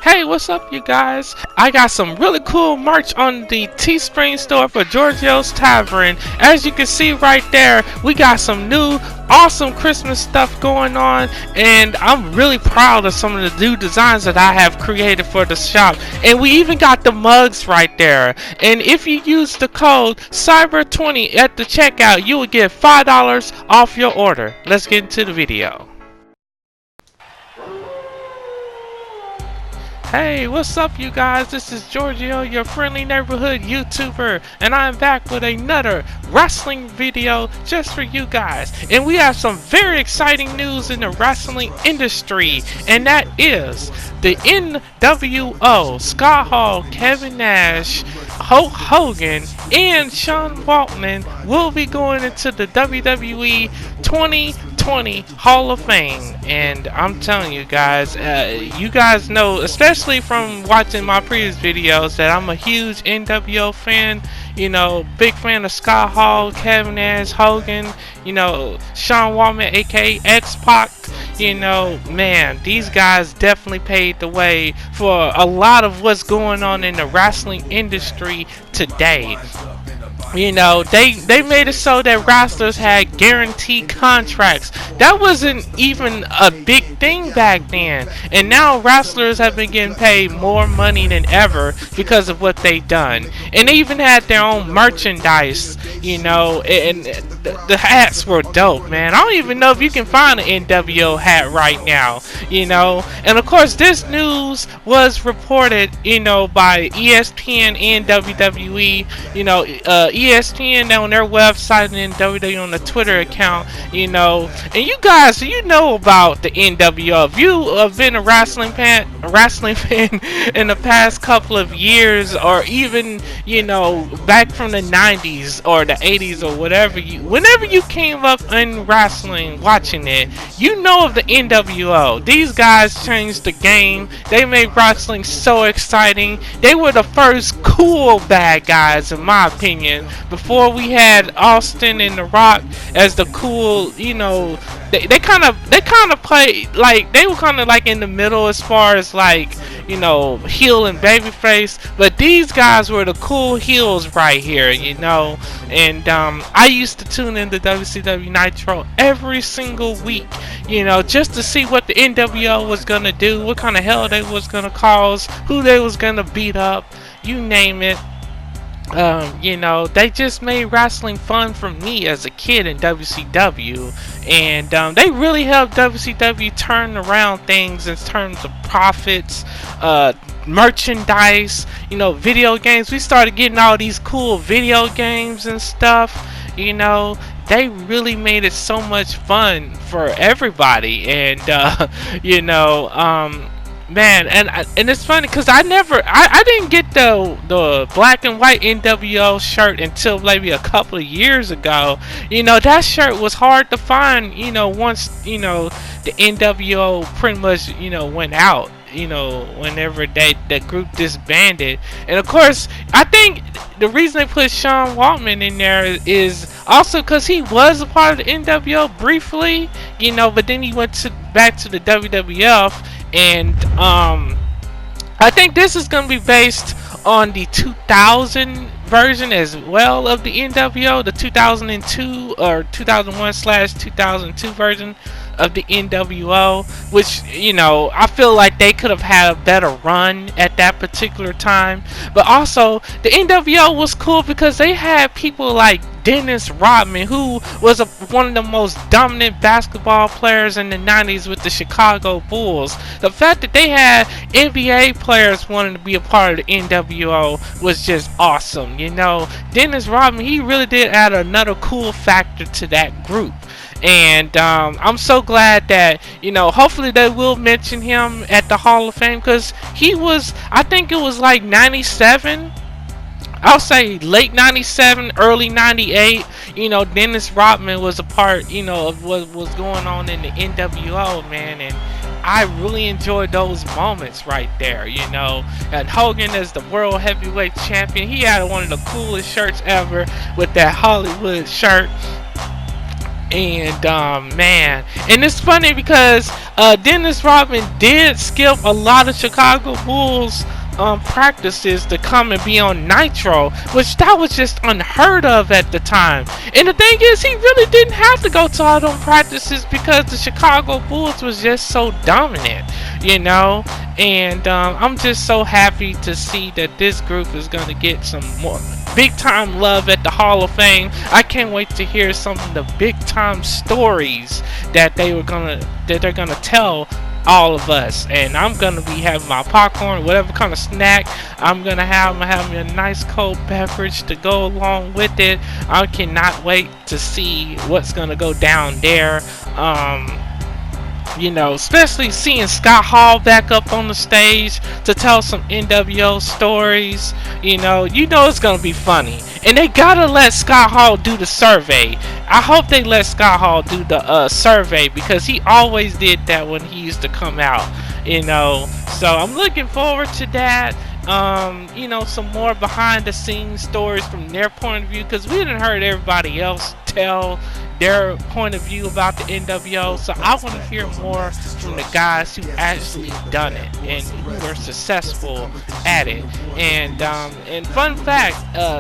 Hey, what's up, you guys? I got some really cool merch on the Teespring store for Giorgio's Tavern. As you can see right there, we got some new awesome Christmas stuff going on, and I'm really proud of some of the new designs that I have created for the shop. And we even got the mugs right there. And if you use the code CYBER20 at the checkout, you will get $5 off your order. Let's get into the video. Hey, what's up, you guys? This is Giorgio, your friendly neighborhood YouTuber, and I'm back with another wrestling video just for you guys. And we have some very exciting news in the wrestling industry, and that is the NWO, Scott Hall, Kevin Nash, Hulk Hogan, and Sean Waltman will be going into the WWE 2020 Hall of Fame. And I'm telling you guys, you guys know, especially from watching my previous videos, that I'm a huge NWO fan. You know, big fan of Scott Hall, Kevin Nash, Hogan, you know, Sean Waltman, aka X-Pac. You know, man, these guys definitely paved the way for a lot of what's going on in the wrestling industry today. You know, they made it so that wrestlers had guaranteed contracts. That wasn't even a big thing back then. And now wrestlers have been getting paid more money than ever because of what they've done. And they even had their own merchandise, you know, and the hats were dope, man. I don't even know if you can find an NWO hat right now, you know. And of course, this news was reported, you know, by ESPN and WWE, you know, ESPN on their website and WWE on the Twitter account, you know. And you guys, you know about the NWO. If you have been a wrestling fan in the past couple of years, or even, you know, back from the 90s or the 80s or whatever, whenever you came up in wrestling watching it, you know of the NWO. These guys changed the game. They made wrestling so exciting. They were the first cool bad guys, in my opinion. Before we had Austin and The Rock as the cool, you know, they kind of played like, they were kind of like in the middle as far as like, you know, heel and babyface, but these guys were the cool heels right here, you know. And I used to tune into WCW Nitro every single week, you know, just to see what the NWO was gonna do, what kind of hell they was gonna cause, who they was gonna beat up, you name it. You know, they just made wrestling fun for me as a kid in WCW, and they really helped WCW turn around things in terms of profits, merchandise, you know, video games. We started getting all these cool video games and stuff, you know. They really made it so much fun for everybody, and you know, man, and it's funny because I didn't get the black and white NWO shirt until maybe a couple of years ago. You know, that shirt was hard to find, you know, once, you know, the NWO pretty much, you know, went out, you know, whenever the group disbanded. And of course, I think the reason they put Sean Waltman in there is also because he was a part of the NWO briefly, you know, but then he went back to the WWF. And I think this is going to be based on the 2000 version as well of the NWO, the 2002 or 2001/2002 version of the NWO, which, you know, I feel like they could have had a better run at that particular time. But also, the NWO was cool because they had people like Dennis Rodman, who was one of the most dominant basketball players in the 90s with the Chicago Bulls. The fact that they had NBA players wanting to be a part of the NWO was just awesome, you know. Dennis Rodman, he really did add another cool factor to that group. And I'm so glad that, you know, hopefully they will mention him at the Hall of Fame, because he was, I think it was like 97, I'll say late 97, early 98, you know. Dennis Rodman was a part, you know, of what was going on in the NWO, man, and I really enjoyed those moments right there, you know. And Hogan as the World Heavyweight Champion, he had one of the coolest shirts ever with that Hollywood shirt. And man, and it's funny because Dennis Rodman did skip a lot of Chicago Bulls practices to come and be on Nitro, which that was just unheard of at the time. And the thing is, he really didn't have to go to all those practices because the Chicago Bulls was just so dominant, you know. And I'm just so happy to see that this group is going to get some more big time love at the Hall of Fame. I can't wait to hear some of the big time stories that they're gonna tell all of us. And I'm gonna be having my popcorn, whatever kind of snack I'm gonna have. I'm gonna have me a nice cold beverage to go along with it. I cannot wait to see what's gonna go down there. You know, especially seeing Scott Hall back up on the stage to tell some NWO stories. You know it's gonna be funny. And they gotta let Scott Hall do the survey. I hope they let Scott Hall do the survey, because he always did that when he used to come out. You know, so I'm looking forward to that. You know, some more behind the scenes stories from their point of view, because we didn't heard everybody else tell their point of view about the NWO. So I want to hear more from the guys who actually done it and who were successful at it. And fun fact,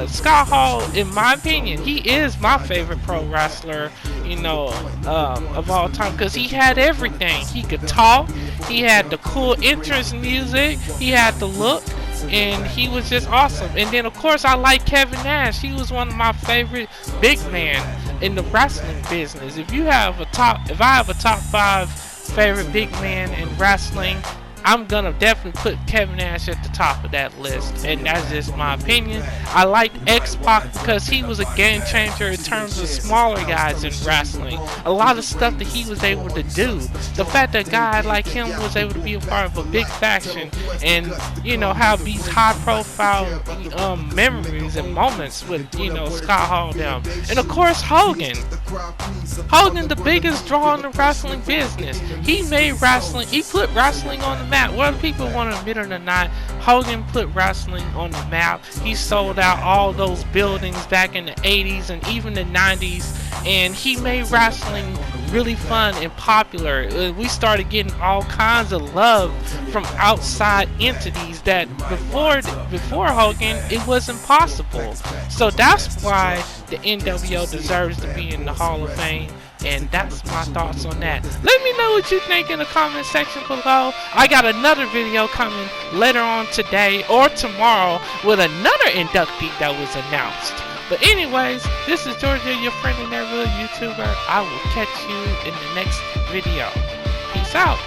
Scott Hall, in my opinion, he is my favorite pro wrestler, you know, of all time, because he had everything. He could talk, he had the cool entrance music, he had the look, and he was just awesome. And then of course I like Kevin Nash. He was one of my favorite big men in the wrestling business. If I have a top 5 favorite big men in wrestling, I'm gonna definitely put Kevin Nash at the top of that list, and that's just my opinion. I like X-Pac because he was a game changer in terms of smaller guys in wrestling. A lot of stuff that he was able to do. The fact that a guy like him was able to be a part of a big faction and, you know, have these high-profile memories and moments with, you know, Scott Hall down. And of course Hogan. Hogan, the biggest draw in the wrestling business. He made wrestling. He put wrestling on the map. Whether people want to admit it or not, Hogan put wrestling on the map. He sold out all those buildings back in the 80s and even the 90s, and he made wrestling really fun and popular. We started getting all kinds of love from outside entities that before Hogan it wasn't possible. So that's why the NWO deserves to be in the Hall of Fame. And that's my thoughts on that. Let me know what you think in the comment section below. I got another video coming later on today or tomorrow with another inductee that was announced. But anyways, this is GEORGIO, your friendly neighborhood YouTuber. I will catch you in the next video. Peace out.